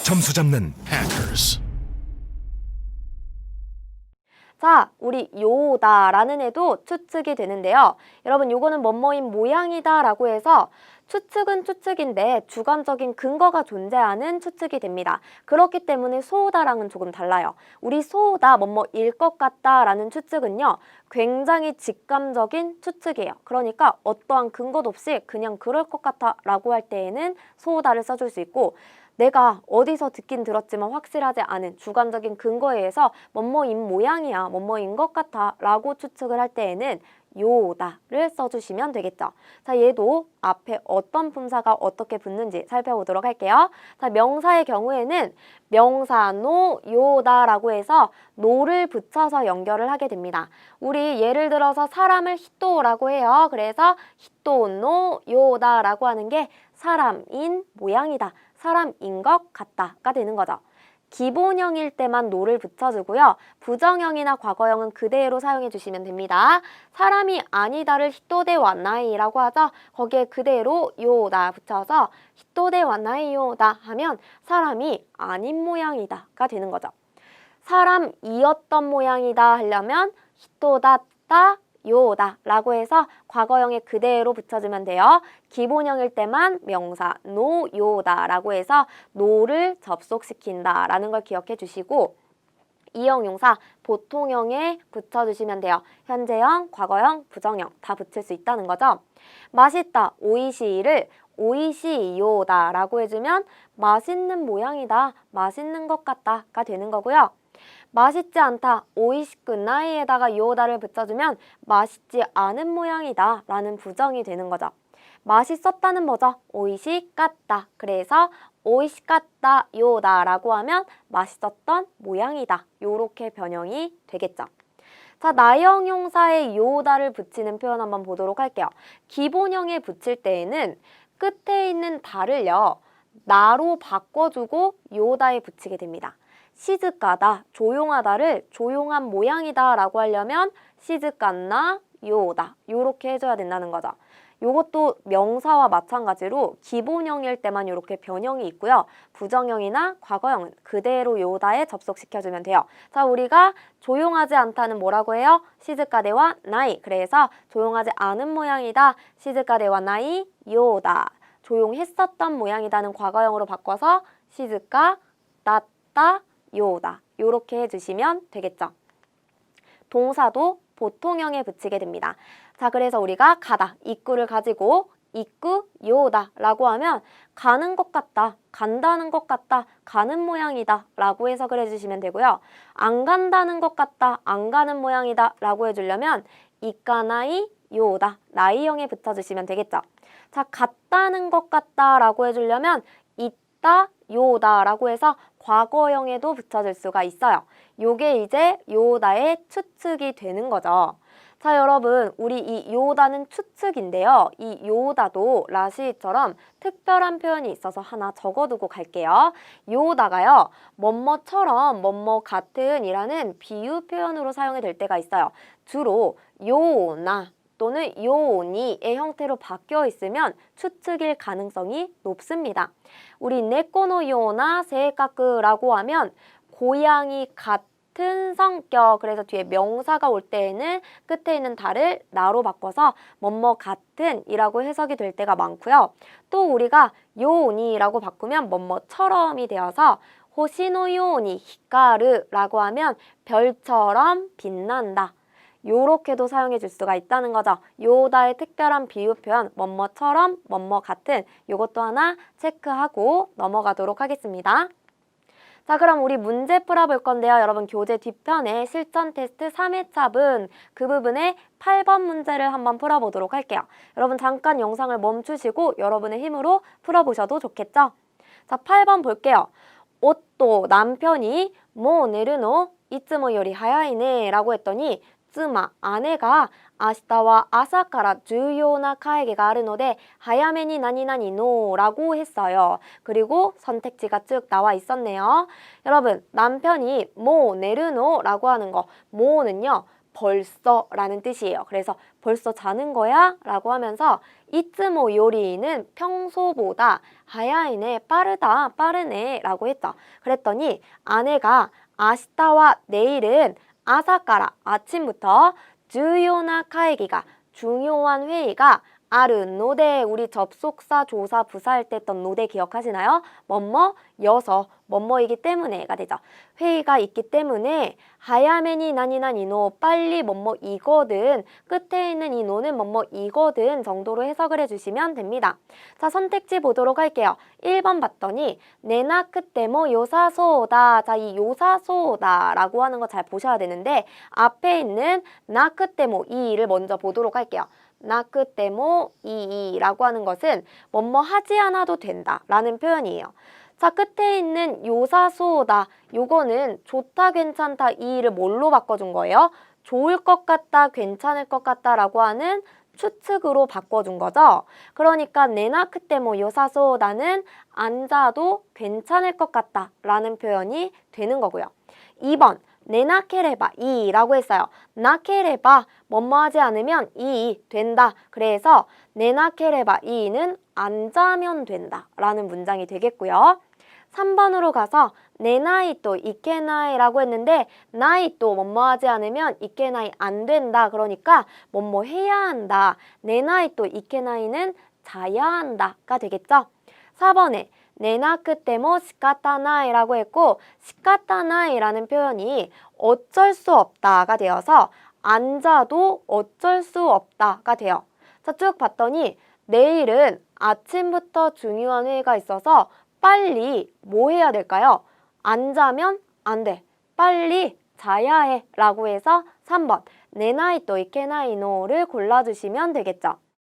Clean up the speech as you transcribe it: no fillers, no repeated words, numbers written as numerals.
점수 잡는 hackers. 자, 우리 요다라는 애도 추측이 되는데요. 여러분, 요거는 뭐뭐인 모양이다 라고 해서 추측은 추측인데 주관적인 근거가 존재하는 추측이 됩니다. 그렇기 때문에 소오다랑은 조금 달라요. 우리 소오다 뭐뭐일 것 같다 라는 추측은요, 굉장히 직감적인 추측이에요. 그러니까 어떠한 근거도 없이 그냥 그럴 것 같아 라고 할 때에는 소오다를 써줄 수 있고, 내가 어디서 듣긴 들었지만 확실하지 않은 주관적인 근거에 의해서 뭐뭐인 모양이야, 뭐뭐인 것 같아 라고 추측을 할 때에는 요다를 써주시면 되겠죠. 자, 얘도 앞에 어떤 품사가 어떻게 붙는지 살펴보도록 할게요. 자, 명사의 경우에는 명사 노 요다라고 해서 노를 붙여서 연결을 하게 됩니다. 우리 예를 들어서 사람을 히토라고 해요. 그래서 히토 노 요다라고 하는 게 사람인 모양이다, 사람인 것 같다가 되는 거죠. 기본형일 때만 노를 붙여주고요. 부정형이나 과거형은 그대로 사용해 주시면 됩니다. 사람이 아니다를 히토데 와나이라고 하죠. 거기에 그대로 요다 붙여서 히토데 와나이 요다 하면 사람이 아닌 모양이다가 되는 거죠. 사람이었던 모양이다 하려면 히토다따 요다 라고 해서 과거형에 그대로 붙여주면 돼요. 기본형일 때만 명사 노 요다 라고 해서 노를 접속시킨다 라는 걸 기억해 주시고, 이형용사 보통형에 붙여주시면 돼요. 현재형, 과거형, 부정형 다 붙일 수 있다는 거죠. 맛있다, 오이시를 오이시요다 라고 해주면 맛있는 모양이다, 맛있는 것 같다가 되는 거고요. 맛있지 않다, 오이시쿠나이에다가 요다를 붙여주면 맛있지 않은 모양이다 라는 부정이 되는 거죠. 맛있었다는 뭐죠? 오이시깠다. 그래서 오이시깠다 요다 라고 하면 맛있었던 모양이다. 요렇게 변형이 되겠죠. 자, 나형용사에 요다를 붙이는 표현 한번 보도록 할게요. 기본형에 붙일 때에는 끝에 있는 다를요, 나로 바꿔주고 요다에 붙이게 됩니다. 시즈까다, 조용하다를 조용한 모양이다 라고 하려면 시즈까나 요다 요렇게 해줘야 된다는 거죠. 요것도 명사와 마찬가지로 기본형일 때만 이렇게 변형이 있고요. 부정형이나 과거형은 그대로 요다에 접속시켜주면 돼요. 자, 우리가 조용하지 않다는 뭐라고 해요? 시즈까데와 나이. 그래서 조용하지 않은 모양이다, 시즈까데와 나이 요다. 조용했었던 모양이다는 과거형으로 바꿔서 시즈까 나따 요다 요렇게 해주시면 되겠죠. 동사도 보통형에 붙이게 됩니다. 자, 그래서 우리가 가다, 이꾸를 가지고 이꾸 요다 라고 하면 가는 것 같다, 간다는 것 같다, 가는 모양이다 라고 해석을 해주시면 되고요. 안 간다는 것 같다, 안 가는 모양이다 라고 해주려면 이까나이 요다, 나이형에 붙여주시면 되겠죠. 자, 같다는 것 같다 라고 해주려면 있다 요다 라고 해서 과거형에도 붙여줄 수가 있어요. 요게 이제 요다의 추측이 되는 거죠. 자, 여러분, 우리 이 요다는 추측인데요. 이 요다도 라시처럼 특별한 표현이 있어서 하나 적어두고 갈게요. 요다가요, 뭐뭐처럼 뭐뭐 같은 이라는 비유 표현으로 사용이 될 때가 있어요. 주로 요나 또는 요니의 형태로 바뀌어 있으면 추측일 가능성이 높습니다. 우리 네코노 요나 세이카쿠라고 하면 고양이 같은 성격, 그래서 뒤에 명사가 올 때에는 끝에 있는 다를 나로 바꿔서 뭐뭐 같은 이라고 해석이 될 때가 많고요. 또 우리가 요니라고 바꾸면 뭐뭐처럼이 되어서 호시노 요니 히카르라고 하면 별처럼 빛난다. 요렇게도 사용해 줄 수가 있다는 거죠. 요다의 특별한 비유 표현 뭐뭐처럼 뭐뭐 같은 요것도 하나 체크하고 넘어가도록 하겠습니다. 자, 그럼 우리 문제 풀어볼 건데요. 여러분, 교재 뒤편에 실전 테스트 3회차분 그 부분에 8번 문제를 한번 풀어보도록 할게요. 여러분, 잠깐 영상을 멈추시고 여러분의 힘으로 풀어보셔도 좋겠죠? 자, 8번 볼게요. 옷도 남편이 뭐 내르노 이츠모 요리 하야이네 라고 했더니 쯔마, 아내가 아시타와 아사카라 주요나 카에게가あるので 早めに何々の라고 했어요. 그리고 선택지가 쭉 나와 있었네요. 여러분, 남편이 뭐 내르노 라고 하는 거, 뭐는요 벌써라는 뜻이에요. 그래서 벌써 자는 거야? 라고 하면서 이츠모 요리는 평소보다 하야이네, 빠르다, 빠르네 라고 했죠. 그랬더니 아내가 아시타와 내일은 아사카라, 아침부터 주요나会議가 중요한 회의가 아르 노데, 우리 접속사 조사 부사할 때 했던 노데 기억하시나요? 뭐뭐 여서 뭐뭐이기 때문에가 되죠. 회의가 있기 때문에 하야메니 나니나니노, 빨리 뭐뭐이거든, 끝에 있는 이 노는 뭐뭐이거든 정도로 해석을 해주시면 됩니다. 자, 선택지 보도록 할게요. 1번 봤더니 네나크테모 요사소다. 자, 이 요사소다 라고 하는 거 잘 보셔야 되는데 앞에 있는 나크테모 이를 먼저 보도록 할게요. 나크테모 이라고 하는 것은 뭐뭐 하지 않아도 된다 라는 표현이에요. 자, 끝에 있는 요사소다, 요거는 좋다, 괜찮다, 이를 뭘로 바꿔준 거예요? 좋을 것 같다, 괜찮을 것 같다 라고 하는 추측으로 바꿔준 거죠. 그러니까 네나크테모 요사소다는 앉아도 괜찮을 것 같다 라는 표현이 되는 거고요. 2번 네나케레바 이라고 했어요. 나케레바 뭐뭐 하지 않으면 이 된다. 그래서 네나케레바 이는 안 자면 된다 라는 문장이 되겠고요. 3번으로 가서 네나이 또 이케나이라고 했는데 나이 또 뭐뭐 하지 않으면 이케나이 안 된다. 그러니까 뭐뭐 해야 한다. 네나이 또 이케나이는 자야 한다가 되겠죠. 4번에 네나크테모 시카타나이라고 했고 시카타나이라는 표현이 어쩔 수 없다가 되어서 안 자도 어쩔 수 없다가 돼요. 자, 쭉 봤더니 내일은 아침부터 중요한 회의가 있어서 빨리 뭐 해야 될까요? 안 자면 안 돼. 빨리 자야 해 라고 해서 3번 네나이 또 이케나이노를 골라주시면 되겠죠.